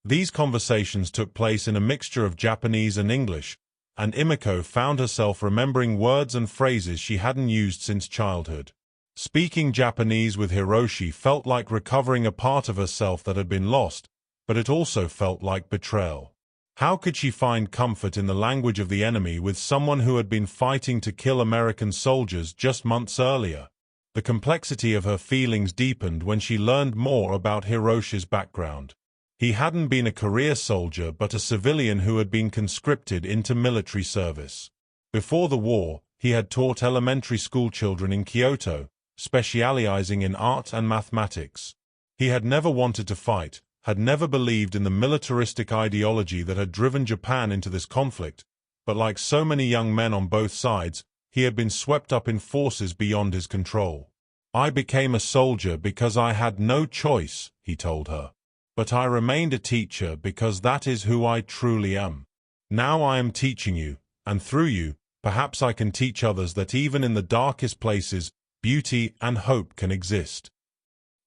These conversations took place in a mixture of Japanese and English, and Emiko found herself remembering words and phrases she hadn't used since childhood. Speaking Japanese with Hiroshi felt like recovering a part of herself that had been lost, but it also felt like betrayal. How could she find comfort in the language of the enemy with someone who had been fighting to kill American soldiers just months earlier? The complexity of her feelings deepened when she learned more about Hiroshi's background. He hadn't been a career soldier but a civilian who had been conscripted into military service. Before the war, he had taught elementary school children in Kyoto, specializing in art and mathematics. He had never wanted to fight, had never believed in the militaristic ideology that had driven Japan into this conflict, but like so many young men on both sides, he had been swept up in forces beyond his control. "I became a soldier because I had no choice," he told her. "But I remained a teacher because that is who I truly am. Now I am teaching you, and through you, perhaps I can teach others that even in the darkest places, beauty and hope can exist."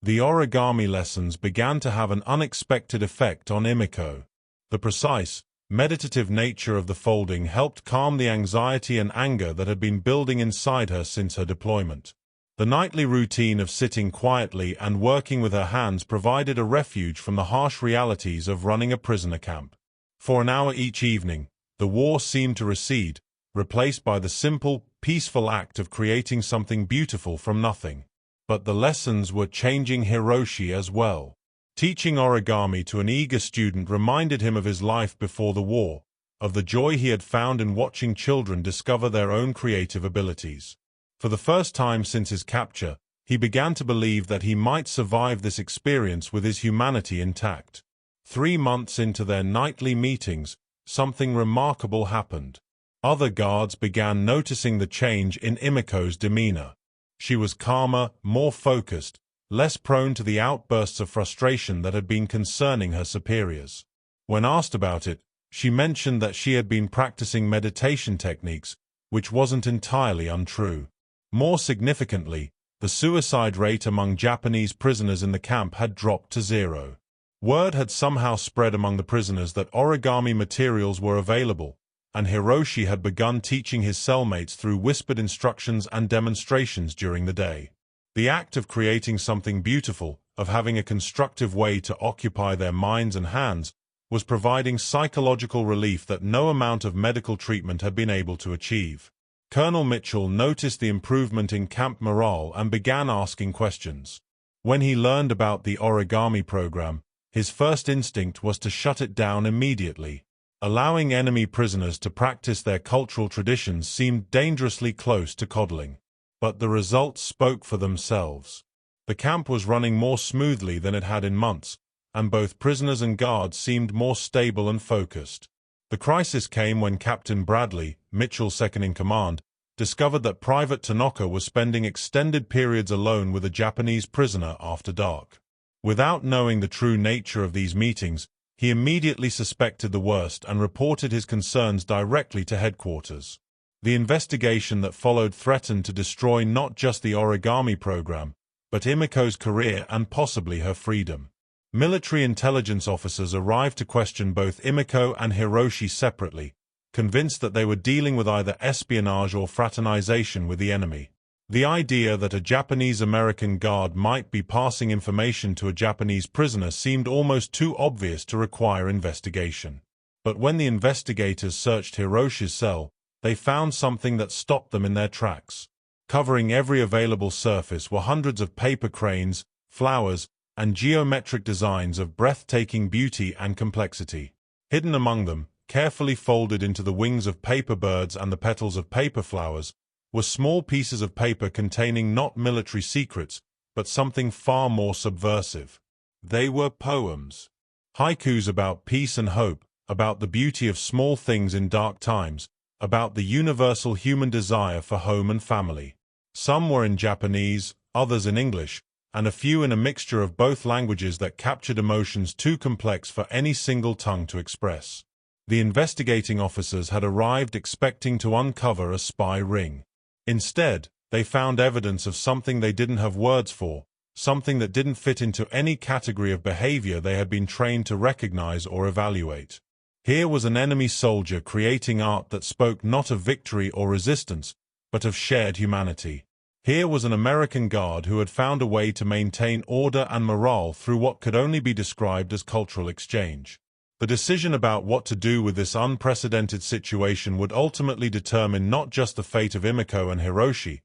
The origami lessons began to have an unexpected effect on Emiko. The precise, meditative nature of the folding helped calm the anxiety and anger that had been building inside her since her deployment. The nightly routine of sitting quietly and working with her hands provided a refuge from the harsh realities of running a prisoner camp. For an hour each evening, the war seemed to recede, replaced by the simple, peaceful act of creating something beautiful from nothing. But the lessons were changing Hiroshi as well. Teaching origami to an eager student reminded him of his life before the war, of the joy he had found in watching children discover their own creative abilities. For the first time since his capture, he began to believe that he might survive this experience with his humanity intact. 3 months into their nightly meetings, something remarkable happened. Other guards began noticing the change in Emiko's demeanor. She was calmer, more focused, less prone to the outbursts of frustration that had been concerning her superiors. When asked about it, she mentioned that she had been practicing meditation techniques, which wasn't entirely untrue. More significantly, the suicide rate among Japanese prisoners in the camp had dropped to 0. Word had somehow spread among the prisoners that origami materials were available, and Hiroshi had begun teaching his cellmates through whispered instructions and demonstrations during the day. The act of creating something beautiful, of having a constructive way to occupy their minds and hands, was providing psychological relief that no amount of medical treatment had been able to achieve. Colonel Mitchell noticed the improvement in camp morale and began asking questions. When he learned about the origami program, his first instinct was to shut it down immediately. Allowing enemy prisoners to practice their cultural traditions seemed dangerously close to coddling. But the results spoke for themselves. The camp was running more smoothly than it had in months, and both prisoners and guards seemed more stable and focused. The crisis came when Captain Bradley, Mitchell's second-in-command, discovered that Private Tanaka was spending extended periods alone with a Japanese prisoner after dark. Without knowing the true nature of these meetings, he immediately suspected the worst and reported his concerns directly to headquarters. The investigation that followed threatened to destroy not just the origami program, but Emiko's career and possibly her freedom. Military intelligence officers arrived to question both Emiko and Hiroshi separately, convinced that they were dealing with either espionage or fraternization with the enemy. The idea that a Japanese-American guard might be passing information to a Japanese prisoner seemed almost too obvious to require investigation. But when the investigators searched Hiroshi's cell, they found something that stopped them in their tracks. Covering every available surface were hundreds of paper cranes, flowers, and geometric designs of breathtaking beauty and complexity. Hidden among them, carefully folded into the wings of paper birds and the petals of paper flowers, were small pieces of paper containing not military secrets, but something far more subversive. They were poems. Haikus about peace and hope, about the beauty of small things in dark times, about the universal human desire for home and family. Some were in Japanese, others in English, and a few in a mixture of both languages that captured emotions too complex for any single tongue to express. The investigating officers had arrived expecting to uncover a spy ring. Instead, they found evidence of something they didn't have words for, something that didn't fit into any category of behavior they had been trained to recognize or evaluate. Here was an enemy soldier creating art that spoke not of victory or resistance, but of shared humanity. Here was an American guard who had found a way to maintain order and morale through what could only be described as cultural exchange. The decision about what to do with this unprecedented situation would ultimately determine not just the fate of Emiko and Hiroshi,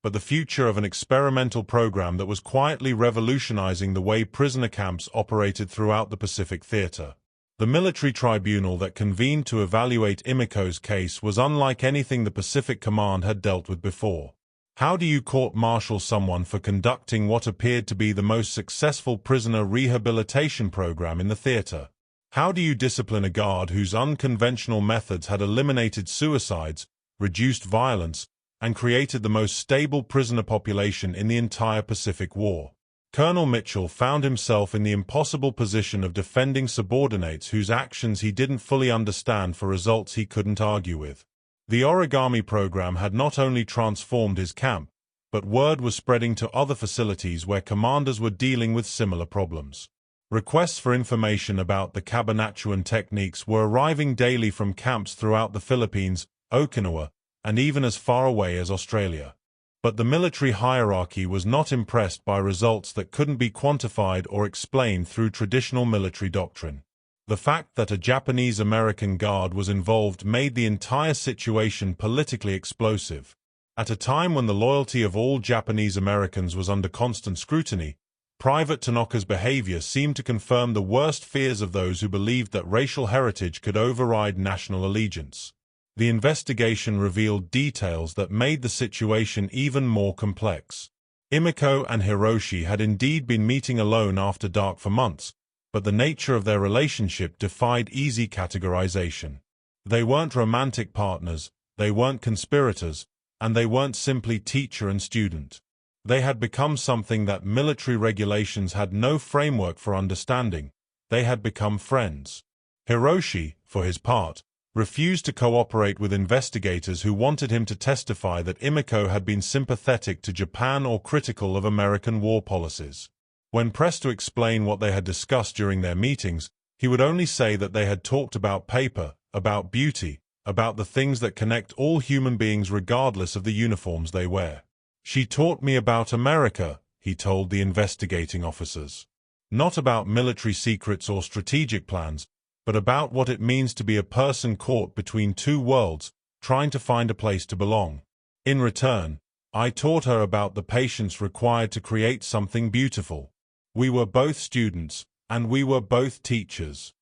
but the future of an experimental program that was quietly revolutionizing the way prisoner camps operated throughout the Pacific Theater. The military tribunal that convened to evaluate Emiko's case was unlike anything the Pacific Command had dealt with before. How do you court-martial someone for conducting what appeared to be the most successful prisoner rehabilitation program in the theater? How do you discipline a guard whose unconventional methods had eliminated suicides, reduced violence, and created the most stable prisoner population in the entire Pacific War? Colonel Mitchell found himself in the impossible position of defending subordinates whose actions he didn't fully understand for results he couldn't argue with. The Origami program had not only transformed his camp, but word was spreading to other facilities where commanders were dealing with similar problems. Requests for information about the Cabanatuan techniques were arriving daily from camps throughout the Philippines, Okinawa, and even as far away as Australia. But the military hierarchy was not impressed by results that couldn't be quantified or explained through traditional military doctrine. The fact that a Japanese-American guard was involved made the entire situation politically explosive. At a time when the loyalty of all Japanese Americans was under constant scrutiny, Private Tanaka's behavior seemed to confirm the worst fears of those who believed that racial heritage could override national allegiance. The investigation revealed details that made the situation even more complex. Emiko and Hiroshi had indeed been meeting alone after dark for months, but the nature of their relationship defied easy categorization. They weren't romantic partners, they weren't conspirators, and they weren't simply teacher and student. They had become something that military regulations had no framework for understanding. They had become friends. Hiroshi, for his part, refused to cooperate with investigators who wanted him to testify that Emiko had been sympathetic to Japan or critical of American war policies. When pressed to explain what they had discussed during their meetings, he would only say that they had talked about paper, about beauty, about the things that connect all human beings regardless of the uniforms they wear. "She taught me about America," he told the investigating officers. "Not about military secrets or strategic plans, but about what it means to be a person caught between two worlds, trying to find a place to belong. In return, I taught her about the patience required to create something beautiful. We were both students, and we were both teachers."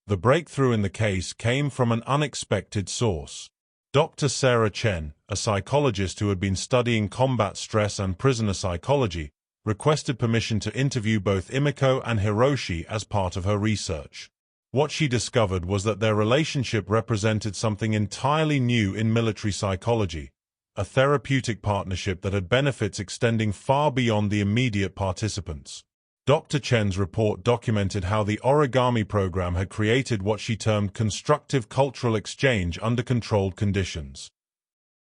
The breakthrough in the case came from an unexpected source. Dr. Sarah Chen, a psychologist who had been studying combat stress and prisoner psychology, requested permission to interview both Emiko and Hiroshi as part of her research. What she discovered was that their relationship represented something entirely new in military psychology, a therapeutic partnership that had benefits extending far beyond the immediate participants. Dr. Chen's report documented how the Origami program had created what she termed constructive cultural exchange under controlled conditions.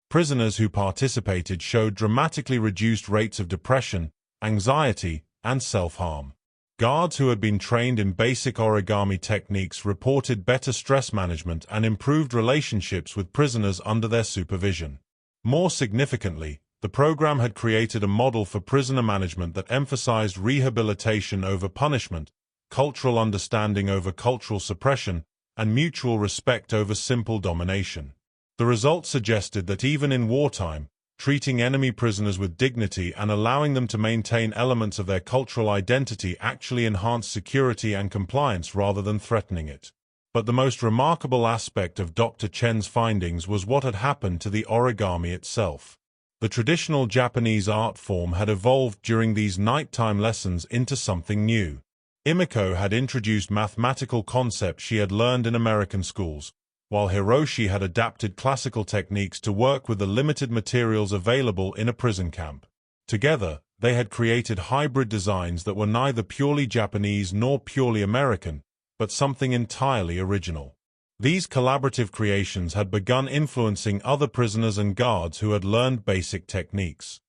Prisoners who participated showed dramatically reduced rates of depression, anxiety, and self-harm. Guards who had been trained in basic origami techniques reported better stress management and improved relationships with prisoners under their supervision. More significantly, the program had created a model for prisoner management that emphasized rehabilitation over punishment, cultural understanding over cultural suppression, and mutual respect over simple domination. The results suggested that even in wartime, treating enemy prisoners with dignity and allowing them to maintain elements of their cultural identity actually enhanced security and compliance rather than threatening it. But the most remarkable aspect of Dr. Chen's findings was what had happened to the origami itself. The traditional Japanese art form had evolved during these nighttime lessons into something new. Emiko had introduced mathematical concepts she had learned in American schools, while Hiroshi had adapted classical techniques to work with the limited materials available in a prison camp. Together, they had created hybrid designs that were neither purely Japanese nor purely American, but something entirely original. These collaborative creations had begun influencing other prisoners and guards who had learned basic techniques.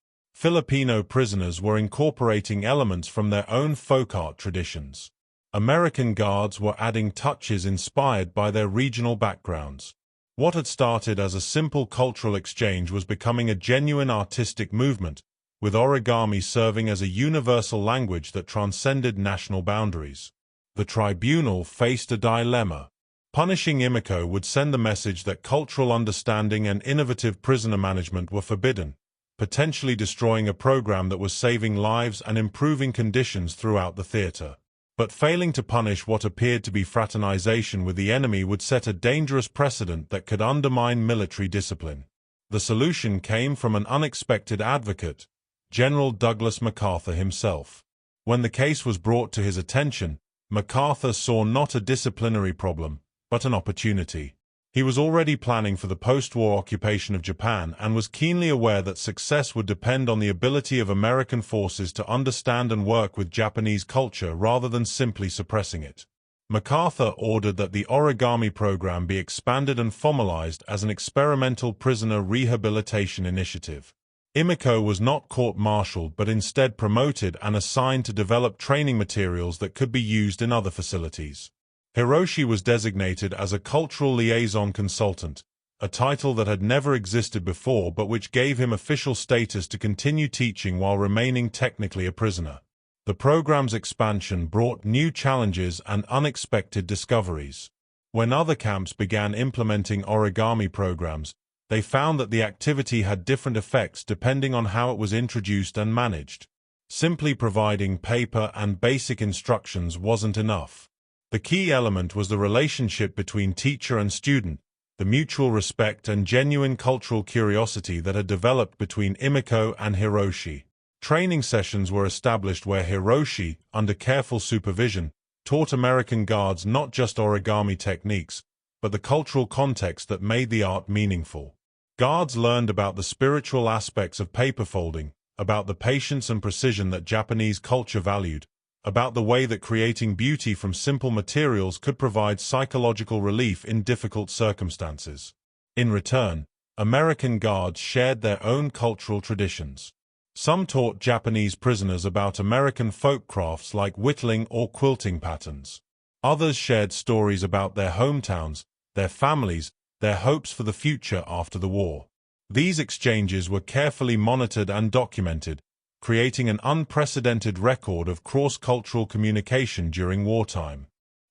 Filipino prisoners were incorporating elements from their own folk art traditions. American guards were adding touches inspired by their regional backgrounds. What had started as a simple cultural exchange was becoming a genuine artistic movement, with origami serving as a universal language that transcended national boundaries. The tribunal faced a dilemma. Punishing Emiko would send the message that cultural understanding and innovative prisoner management were forbidden, potentially destroying a program that was saving lives and improving conditions throughout the theater. But failing to punish what appeared to be fraternization with the enemy would set a dangerous precedent that could undermine military discipline. The solution came from an unexpected advocate, General Douglas MacArthur himself. When the case was brought to his attention, MacArthur saw not a disciplinary problem, but an opportunity. He was already planning for the post-war occupation of Japan and was keenly aware that success would depend on the ability of American forces to understand and work with Japanese culture rather than simply suppressing it. MacArthur ordered that the Origami program be expanded and formalized as an experimental prisoner rehabilitation initiative. Emiko was not court-martialed but instead promoted and assigned to develop training materials that could be used in other facilities. Hiroshi was designated as a cultural liaison consultant, a title that had never existed before but which gave him official status to continue teaching while remaining technically a prisoner. The program's expansion brought new challenges and unexpected discoveries. When other camps began implementing origami programs, they found that the activity had different effects depending on how it was introduced and managed. Simply providing paper and basic instructions wasn't enough. The key element was the relationship between teacher and student, the mutual respect and genuine cultural curiosity that had developed between Emiko and Hiroshi. Training sessions were established where Hiroshi, under careful supervision, taught American guards not just origami techniques, but the cultural context that made the art meaningful. Guards learned about the spiritual aspects of paper folding, about the patience and precision that Japanese culture valued, about the way that creating beauty from simple materials could provide psychological relief in difficult circumstances. In return, American guards shared their own cultural traditions. Some taught Japanese prisoners about American folk crafts like whittling or quilting patterns. Others shared stories about their hometowns, their families, their hopes for the future after the war. These exchanges were carefully monitored and documented, creating an unprecedented record of cross-cultural communication during wartime.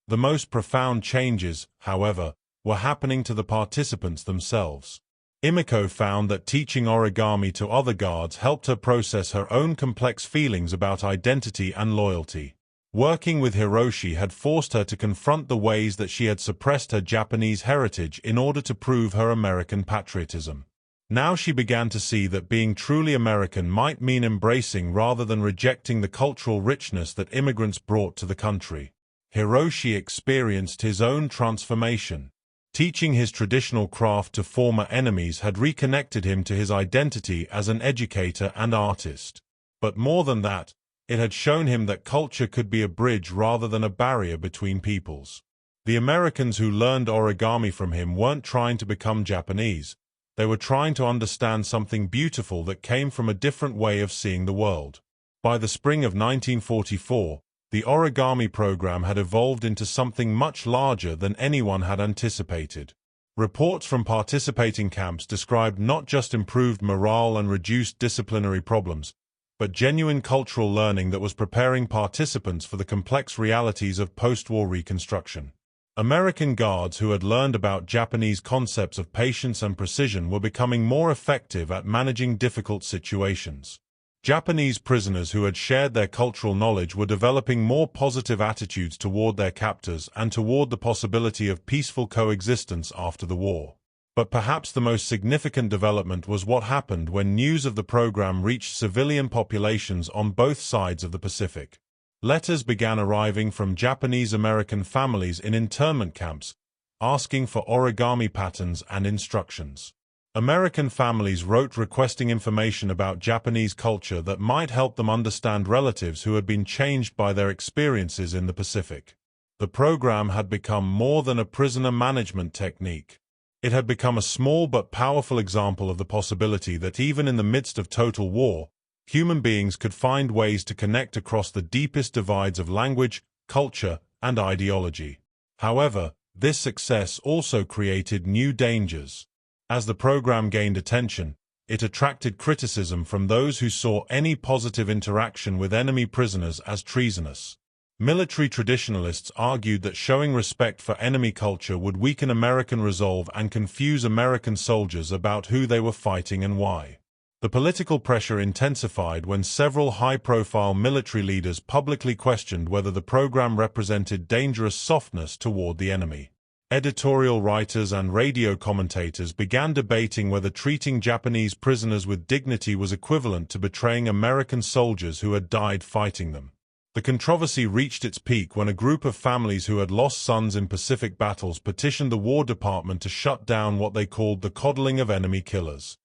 The most profound changes, however, were happening to the participants themselves. Emiko found that teaching origami to other guards helped her process her own complex feelings about identity and loyalty. Working with Hiroshi had forced her to confront the ways that she had suppressed her Japanese heritage in order to prove her American patriotism. Now she began to see that being truly American might mean embracing rather than rejecting the cultural richness that immigrants brought to the country. Hiroshi experienced his own transformation. Teaching his traditional craft to former enemies had reconnected him to his identity as an educator and artist. But more than that, it had shown him that culture could be a bridge rather than a barrier between peoples. The Americans who learned origami from him weren't trying to become Japanese. They were trying to understand something beautiful that came from a different way of seeing the world. By the spring of 1944, the origami program had evolved into something much larger than anyone had anticipated. Reports from participating camps described not just improved morale and reduced disciplinary problems, but genuine cultural learning that was preparing participants for the complex realities of post-war reconstruction. American guards who had learned about Japanese concepts of patience and precision were becoming more effective at managing difficult situations. Japanese prisoners who had shared their cultural knowledge were developing more positive attitudes toward their captors and toward the possibility of peaceful coexistence after the war. But perhaps the most significant development was what happened when news of the program reached civilian populations on both sides of the Pacific. Letters began arriving from Japanese-American families in internment camps, asking for origami patterns and instructions. American families wrote requesting information about Japanese culture that might help them understand relatives who had been changed by their experiences in the Pacific. The program had become more than a prisoner management technique. It had become a small but powerful example of the possibility that even in the midst of total war, human beings could find ways to connect across the deepest divides of language, culture, and ideology. However, this success also created new dangers. As the program gained attention, it attracted criticism from those who saw any positive interaction with enemy prisoners as treasonous. Military traditionalists argued that showing respect for enemy culture would weaken American resolve and confuse American soldiers about who they were fighting and why. The political pressure intensified when several high-profile military leaders publicly questioned whether the program represented dangerous softness toward the enemy. Editorial writers and radio commentators began debating whether treating Japanese prisoners with dignity was equivalent to betraying American soldiers who had died fighting them. The controversy reached its peak when a group of families who had lost sons in Pacific battles petitioned the War Department to shut down what they called the coddling of enemy killers.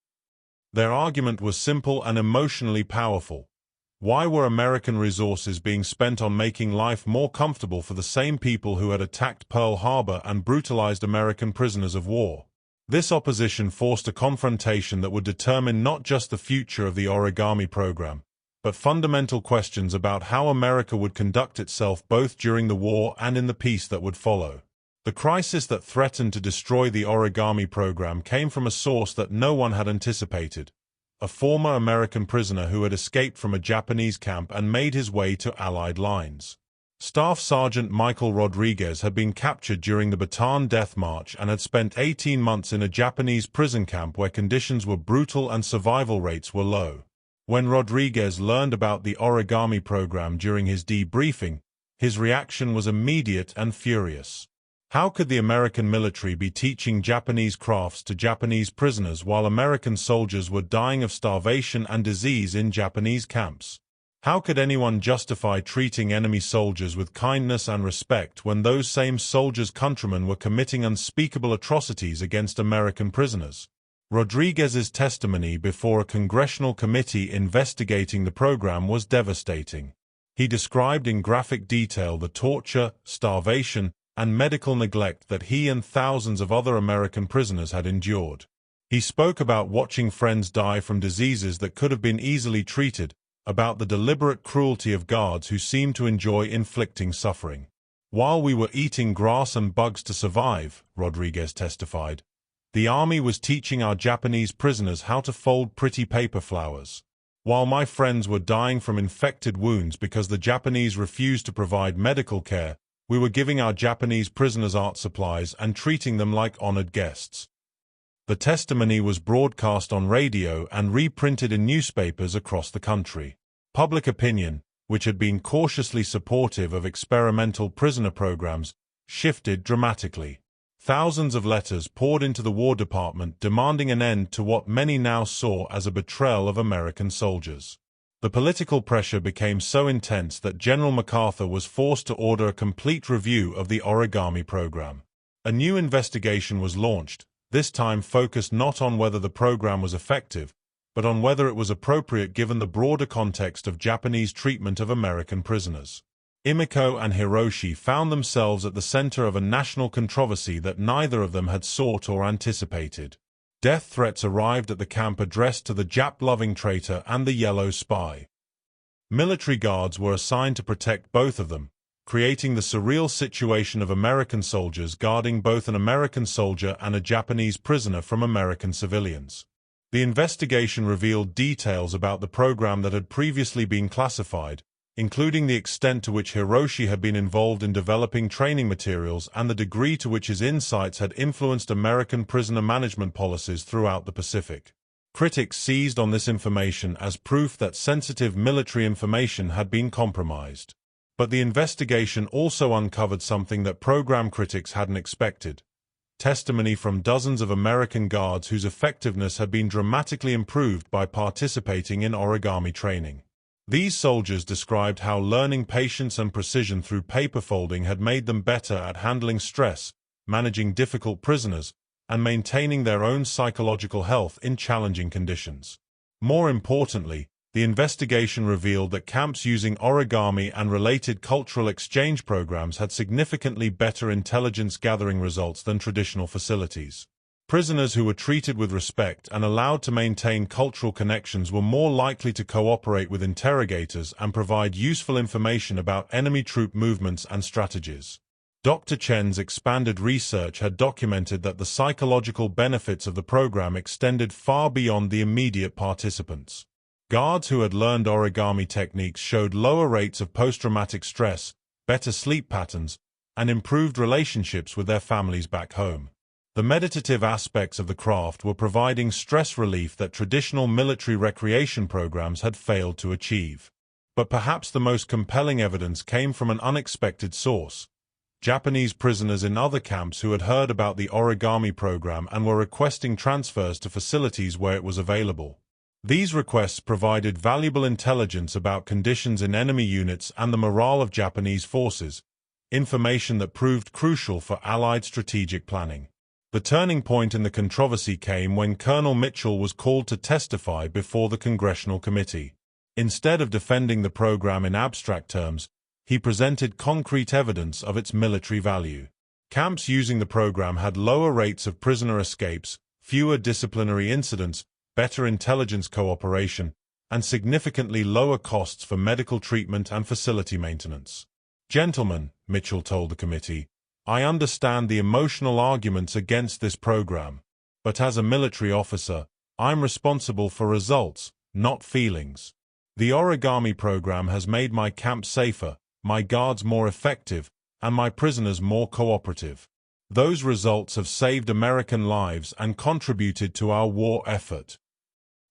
Their argument was simple and emotionally powerful. Why were American resources being spent on making life more comfortable for the same people who had attacked Pearl Harbor and brutalized American prisoners of war? This opposition forced a confrontation that would determine not just the future of the Origami program, but fundamental questions about how America would conduct itself both during the war and in the peace that would follow. The crisis that threatened to destroy the Origami program came from a source that no one had anticipated: a former American prisoner who had escaped from a Japanese camp and made his way to Allied lines. Staff Sergeant Michael Rodriguez had been captured during the Bataan Death March and had spent 18 months in a Japanese prison camp where conditions were brutal and survival rates were low. When Rodriguez learned about the Origami program during his debriefing, his reaction was immediate and furious. How could the American military be teaching Japanese crafts to Japanese prisoners while American soldiers were dying of starvation and disease in Japanese camps? How could anyone justify treating enemy soldiers with kindness and respect when those same soldiers' countrymen were committing unspeakable atrocities against American prisoners? Rodriguez's testimony before a congressional committee investigating the program was devastating. He described in graphic detail the torture, starvation, and medical neglect that he and thousands of other American prisoners had endured. He spoke about watching friends die from diseases that could have been easily treated, about the deliberate cruelty of guards who seemed to enjoy inflicting suffering. While we were eating grass and bugs to survive, Rodriguez testified, the army was teaching our Japanese prisoners how to fold pretty paper flowers. While my friends were dying from infected wounds because the Japanese refused to provide medical care, we were giving our Japanese prisoners art supplies and treating them like honored guests. The testimony was broadcast on radio and reprinted in newspapers across the country. Public opinion, which had been cautiously supportive of experimental prisoner programs, shifted dramatically. Thousands of letters poured into the War Department demanding an end to what many now saw as a betrayal of American soldiers. The political pressure became so intense that General MacArthur was forced to order a complete review of the Origami program. A new investigation was launched, this time focused not on whether the program was effective, but on whether it was appropriate given the broader context of Japanese treatment of American prisoners. Emiko and Hiroshi found themselves at the center of a national controversy that neither of them had sought or anticipated. Death threats arrived at the camp addressed to the Jap-loving traitor and the yellow spy. Military guards were assigned to protect both of them, creating the surreal situation of American soldiers guarding both an American soldier and a Japanese prisoner from American civilians. The investigation revealed details about the program that had previously been classified, including the extent to which Hiroshi had been involved in developing training materials and the degree to which his insights had influenced American prisoner management policies throughout the Pacific. Critics seized on this information as proof that sensitive military information had been compromised. But the investigation also uncovered something that program critics hadn't expected: testimony from dozens of American guards whose effectiveness had been dramatically improved by participating in Origami training. These soldiers described how learning patience and precision through paper folding had made them better at handling stress, managing difficult prisoners, and maintaining their own psychological health in challenging conditions. More importantly, the investigation revealed that camps using origami and related cultural exchange programs had significantly better intelligence gathering results than traditional facilities. Prisoners who were treated with respect and allowed to maintain cultural connections were more likely to cooperate with interrogators and provide useful information about enemy troop movements and strategies. Dr. Chen's expanded research had documented that the psychological benefits of the program extended far beyond the immediate participants. Guards who had learned origami techniques showed lower rates of post-traumatic stress, better sleep patterns, and improved relationships with their families back home. The meditative aspects of the craft were providing stress relief that traditional military recreation programs had failed to achieve. But perhaps the most compelling evidence came from an unexpected source: Japanese prisoners in other camps who had heard about the origami program and were requesting transfers to facilities where it was available. These requests provided valuable intelligence about conditions in enemy units and the morale of Japanese forces, information that proved crucial for Allied strategic planning. The turning point in the controversy came when Colonel Mitchell was called to testify before the Congressional Committee. Instead of defending the program in abstract terms, he presented concrete evidence of its military value. Camps using the program had lower rates of prisoner escapes, fewer disciplinary incidents, better intelligence cooperation, and significantly lower costs for medical treatment and facility maintenance. "Gentlemen," Mitchell told the committee, "I understand the emotional arguments against this program, but as a military officer, I'm responsible for results, not feelings. The origami program has made my camp safer, my guards more effective, and my prisoners more cooperative. Those results have saved American lives and contributed to our war effort."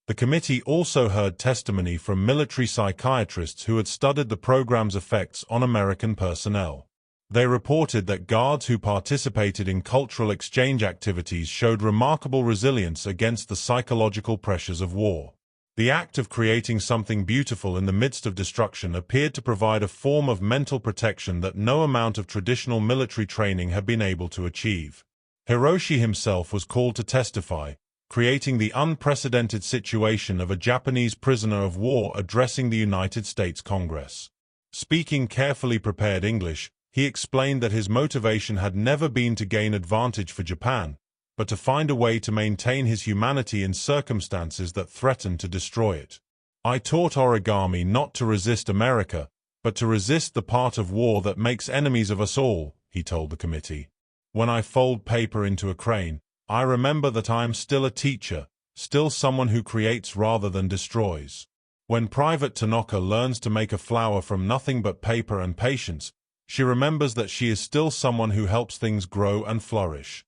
The committee also heard testimony from military psychiatrists who had studied the program's effects on American personnel. They reported that guards who participated in cultural exchange activities showed remarkable resilience against the psychological pressures of war. The act of creating something beautiful in the midst of destruction appeared to provide a form of mental protection that no amount of traditional military training had been able to achieve. Hiroshi himself was called to testify, creating the unprecedented situation of a Japanese prisoner of war addressing the United States Congress. Speaking carefully prepared English, he explained that his motivation had never been to gain advantage for Japan, but to find a way to maintain his humanity in circumstances that threatened to destroy it. "I taught origami not to resist America, but to resist the part of war that makes enemies of us all," he told the committee. "When I fold paper into a crane, I remember that I am still a teacher, still someone who creates rather than destroys. When Private Tanaka learns to make a flower from nothing but paper and patience, she remembers that she is still someone who helps things grow and flourish."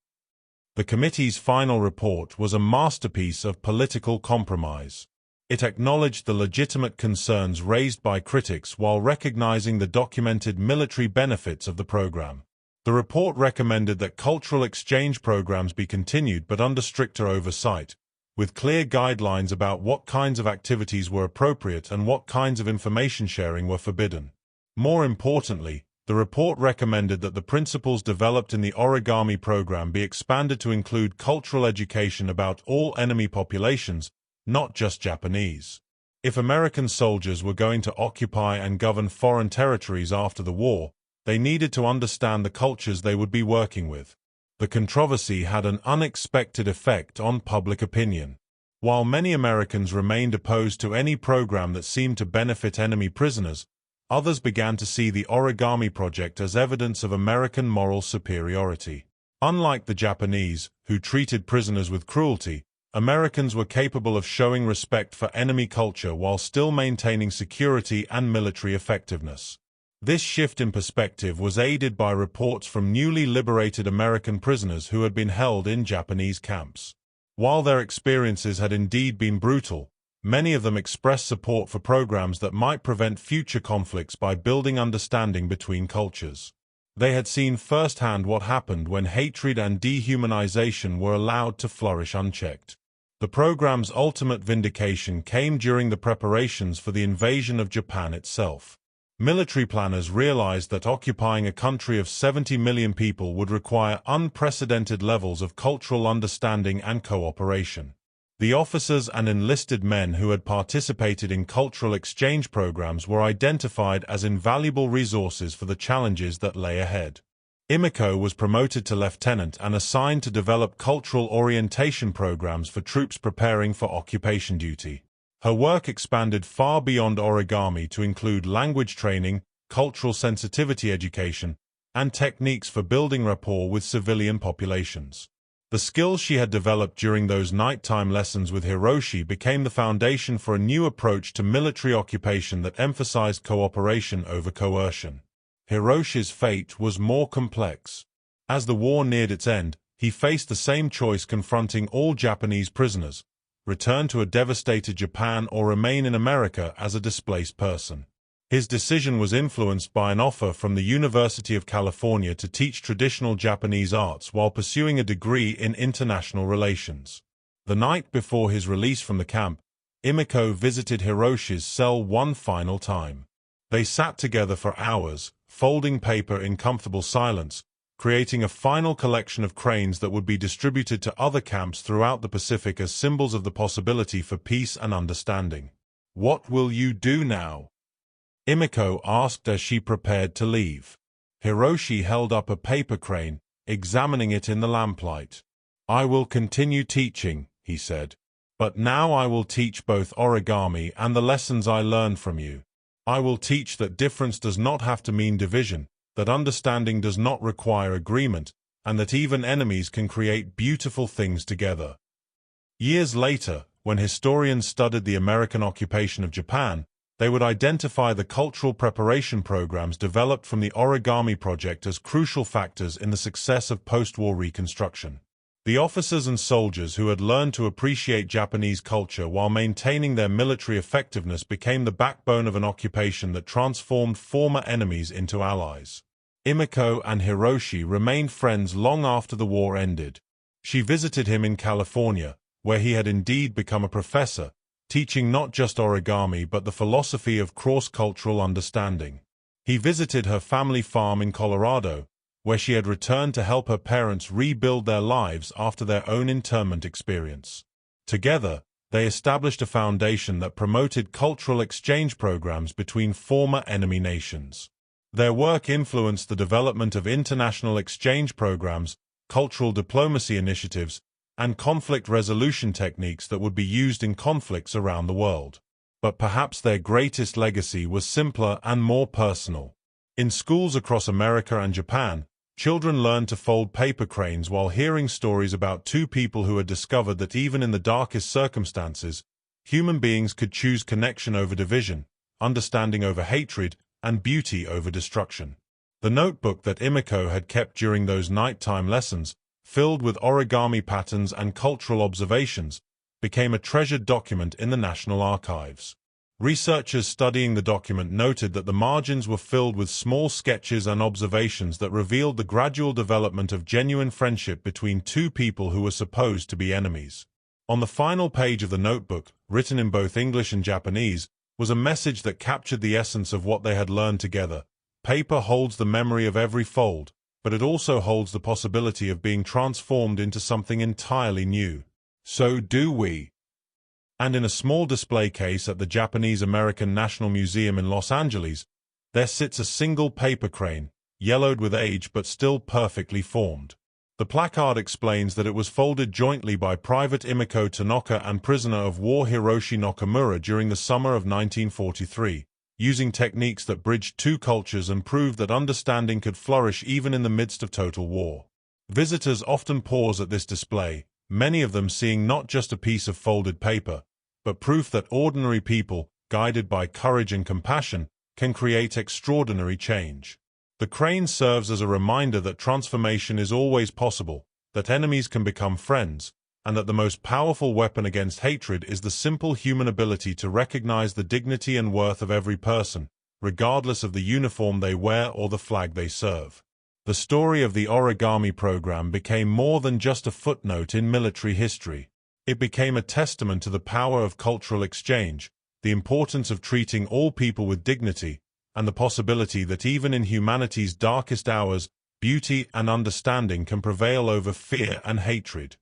The committee's final report was a masterpiece of political compromise. It acknowledged the legitimate concerns raised by critics while recognizing the documented military benefits of the program. The report recommended that cultural exchange programs be continued but under stricter oversight, with clear guidelines about what kinds of activities were appropriate and what kinds of information sharing were forbidden. More importantly, the report recommended that the principles developed in the origami program be expanded to include cultural education about all enemy populations, not just Japanese. If American soldiers were going to occupy and govern foreign territories after the war, they needed to understand the cultures they would be working with. The controversy had an unexpected effect on public opinion. While many Americans remained opposed to any program that seemed to benefit enemy prisoners, others began to see the origami project as evidence of American moral superiority. Unlike the Japanese, who treated prisoners with cruelty, Americans were capable of showing respect for enemy culture while still maintaining security and military effectiveness. This shift in perspective was aided by reports from newly liberated American prisoners who had been held in Japanese camps. While their experiences had indeed been brutal, many of them expressed support for programs that might prevent future conflicts by building understanding between cultures. They had seen firsthand what happened when hatred and dehumanization were allowed to flourish unchecked. The program's ultimate vindication came during the preparations for the invasion of Japan itself. Military planners realized that occupying a country of 70 million people would require unprecedented levels of cultural understanding and cooperation. The officers and enlisted men who had participated in cultural exchange programs were identified as invaluable resources for the challenges that lay ahead. Emiko was promoted to lieutenant and assigned to develop cultural orientation programs for troops preparing for occupation duty. Her work expanded far beyond origami to include language training, cultural sensitivity education, and techniques for building rapport with civilian populations. The skills she had developed during those nighttime lessons with Hiroshi became the foundation for a new approach to military occupation that emphasized cooperation over coercion. Hiroshi's fate was more complex. As the war neared its end, he faced the same choice confronting all Japanese prisoners: return to a devastated Japan or remain in America as a displaced person. His decision was influenced by an offer from the University of California to teach traditional Japanese arts while pursuing a degree in international relations. The night before his release from the camp, Emiko visited Hiroshi's cell one final time. They sat together for hours, folding paper in comfortable silence, creating a final collection of cranes that would be distributed to other camps throughout the Pacific as symbols of the possibility for peace and understanding. "What will you do now?" Emiko asked as she prepared to leave. Hiroshi held up a paper crane, examining it in the lamplight. "I will continue teaching," he said. "But now I will teach both origami and the lessons I learned from you. I will teach that difference does not have to mean division, that understanding does not require agreement, and that even enemies can create beautiful things together." Years later, when historians studied the American occupation of Japan, they would identify the cultural preparation programs developed from the Origami project as crucial factors in the success of post-war reconstruction. The officers and soldiers who had learned to appreciate Japanese culture while maintaining their military effectiveness became the backbone of an occupation that transformed former enemies into allies. Emiko and Hiroshi remained friends long after the war ended. She visited him in California, where he had indeed become a professor, teaching not just origami but the philosophy of cross-cultural understanding. He visited her family farm in Colorado, where she had returned to help her parents rebuild their lives after their own internment experience. Together, they established a foundation that promoted cultural exchange programs between former enemy nations. Their work influenced the development of international exchange programs, cultural diplomacy initiatives, and conflict resolution techniques that would be used in conflicts around the world. But perhaps their greatest legacy was simpler and more personal. In schools across America and Japan, children learned to fold paper cranes while hearing stories about two people who had discovered that even in the darkest circumstances, human beings could choose connection over division, understanding over hatred, and beauty over destruction. The notebook that Emiko had kept during those nighttime lessons, filled with origami patterns and cultural observations, became a treasured document in the National Archives. Researchers studying the document noted that the margins were filled with small sketches and observations that revealed the gradual development of genuine friendship between two people who were supposed to be enemies. On the final page of the notebook, written in both English and Japanese, was a message that captured the essence of what they had learned together. Paper holds the memory of every fold, but it also holds the possibility of being transformed into something entirely new. So do we. And in a small display case at the Japanese-American National Museum in Los Angeles, there sits a single paper crane, yellowed with age but still perfectly formed. The placard explains that it was folded jointly by Private Emiko Tanaka and prisoner of war Hiroshi Nakamura during the summer of 1943. Using techniques that bridged two cultures and proved that understanding could flourish even in the midst of total war. Visitors often pause at this display, many of them seeing not just a piece of folded paper, but proof that ordinary people, guided by courage and compassion, can create extraordinary change. The crane serves as a reminder that transformation is always possible, that enemies can become friends, and that the most powerful weapon against hatred is the simple human ability to recognize the dignity and worth of every person, regardless of the uniform they wear or the flag they serve. The story of the Origami program became more than just a footnote in military history. It became a testament to the power of cultural exchange, the importance of treating all people with dignity, and the possibility that even in humanity's darkest hours, beauty and understanding can prevail over fear and hatred.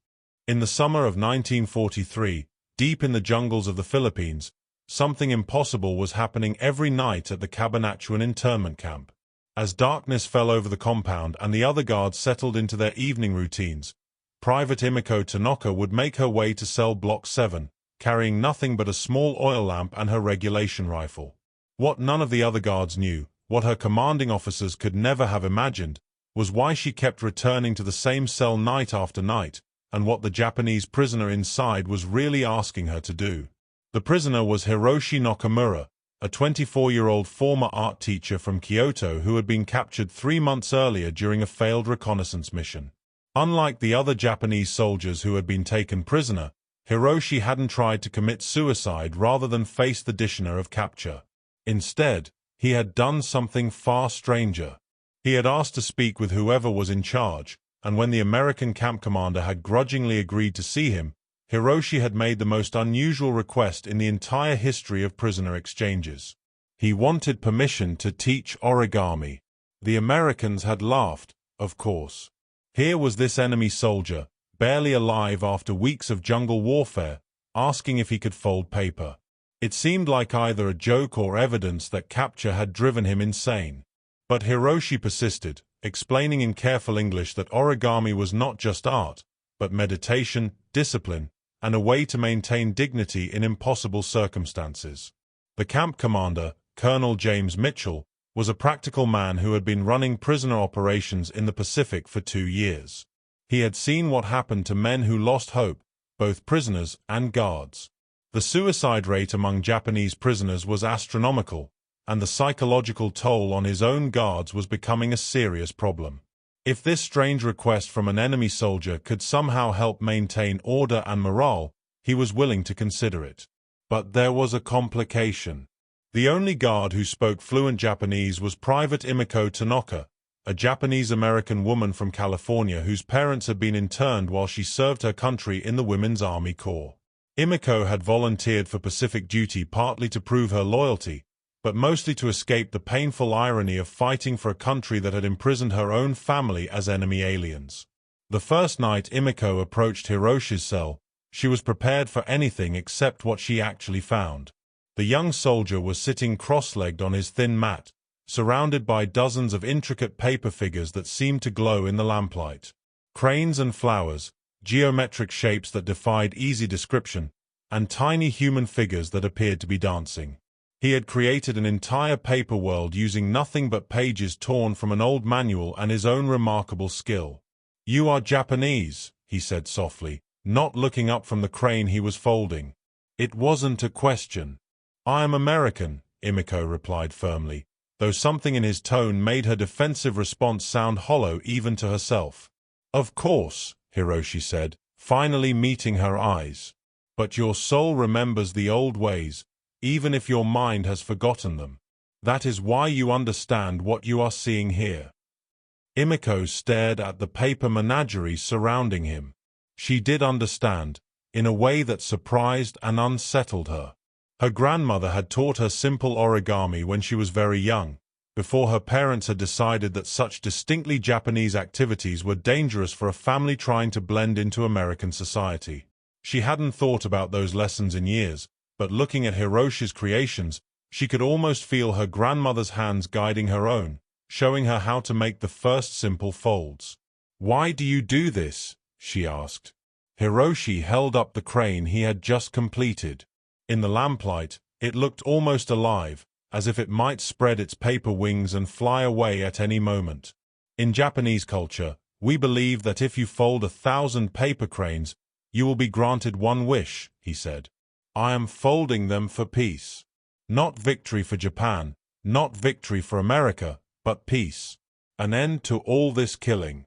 In the summer of 1943, deep in the jungles of the Philippines, something impossible was happening every night at the Cabanatuan internment camp. As darkness fell over the compound and the other guards settled into their evening routines, Private Emiko Tanaka would make her way to cell block 7, carrying nothing but a small oil lamp and her regulation rifle. What none of the other guards knew, what her commanding officers could never have imagined, was why she kept returning to the same cell night after night, and what the Japanese prisoner inside was really asking her to do. The prisoner was Hiroshi Nakamura, a 24-year-old former art teacher from Kyoto who had been captured 3 months earlier during a failed reconnaissance mission. Unlike the other Japanese soldiers who had been taken prisoner, Hiroshi hadn't tried to commit suicide rather than face the dishonor of capture. Instead, he had done something far stranger. He had asked to speak with whoever was in charge, and when the American camp commander had grudgingly agreed to see him, Hiroshi had made the most unusual request in the entire history of prisoner exchanges. He wanted permission to teach origami. The Americans had laughed, of course. Here was this enemy soldier, barely alive after weeks of jungle warfare, asking if he could fold paper. It seemed like either a joke or evidence that capture had driven him insane. But Hiroshi persisted, explaining in careful English that origami was not just art, but meditation, discipline, and a way to maintain dignity in impossible circumstances. The camp commander, Colonel James Mitchell, was a practical man who had been running prisoner operations in the Pacific for 2 years. He had seen what happened to men who lost hope, both prisoners and guards. The suicide rate among Japanese prisoners was astronomical, and the psychological toll on his own guards was becoming a serious problem. If this strange request from an enemy soldier could somehow help maintain order and morale, he was willing to consider it. But there was a complication. The only guard who spoke fluent Japanese was Private Emiko Tanaka, a Japanese-American woman from California whose parents had been interned while she served her country in the Women's Army Corps. Emiko had volunteered for Pacific duty partly to prove her loyalty, but mostly to escape the painful irony of fighting for a country that had imprisoned her own family as enemy aliens. The first night Emiko approached Hiroshi's cell, she was prepared for anything except what she actually found. The young soldier was sitting cross-legged on his thin mat, surrounded by dozens of intricate paper figures that seemed to glow in the lamplight. Cranes and flowers, geometric shapes that defied easy description, and tiny human figures that appeared to be dancing. He had created an entire paper world using nothing but pages torn from an old manual and his own remarkable skill. "You are Japanese," he said softly, not looking up from the crane he was folding. It wasn't a question. "I am American," Emiko replied firmly, though something in his tone made her defensive response sound hollow even to herself. "Of course," Hiroshi said, finally meeting her eyes. "But your soul remembers the old ways, even if your mind has forgotten them. That is why you understand what you are seeing here." Emiko stared at the paper menagerie surrounding him. She did understand, in a way that surprised and unsettled her. Her grandmother had taught her simple origami when she was very young, before her parents had decided that such distinctly Japanese activities were dangerous for a family trying to blend into American society. She hadn't thought about those lessons in years, but looking at Hiroshi's creations, she could almost feel her grandmother's hands guiding her own, showing her how to make the first simple folds. "Why do you do this?" she asked. Hiroshi held up the crane he had just completed. In the lamplight, it looked almost alive, as if it might spread its paper wings and fly away at any moment. "In Japanese culture, we believe that if you fold 1,000 paper cranes, you will be granted one wish," he said. "I am folding them for peace. Not victory for Japan, not victory for America, but peace. An end to all this killing."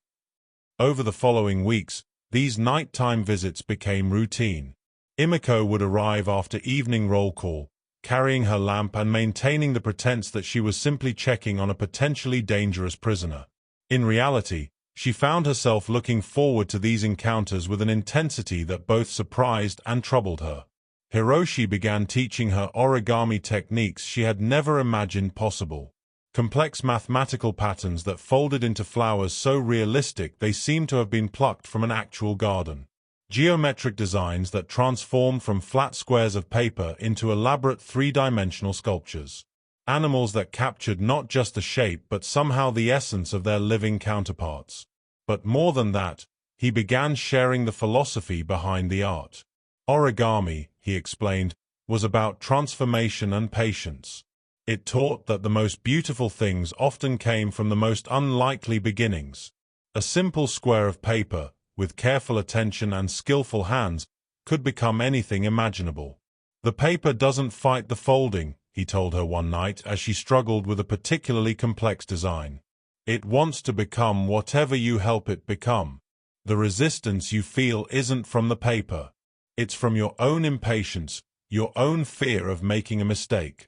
Over the following weeks, these nighttime visits became routine. Emiko would arrive after evening roll call, carrying her lamp and maintaining the pretense that she was simply checking on a potentially dangerous prisoner. In reality, she found herself looking forward to these encounters with an intensity that both surprised and troubled her. Hiroshi began teaching her origami techniques she had never imagined possible. Complex mathematical patterns that folded into flowers so realistic they seemed to have been plucked from an actual garden. Geometric designs that transformed from flat squares of paper into elaborate three-dimensional sculptures. animals that captured not just the shape but somehow the essence of their living counterparts. But more than that, he began sharing the philosophy behind the art. Origami, he explained, was about transformation and patience. It taught that the most beautiful things often came from the most unlikely beginnings. A simple square of paper, with careful attention and skillful hands, could become anything imaginable. The paper doesn't fight the folding, he told her one night as she struggled with a particularly complex design. It wants to become whatever you help it become. The resistance you feel isn't from the paper. It's from your own impatience, your own fear of making a mistake.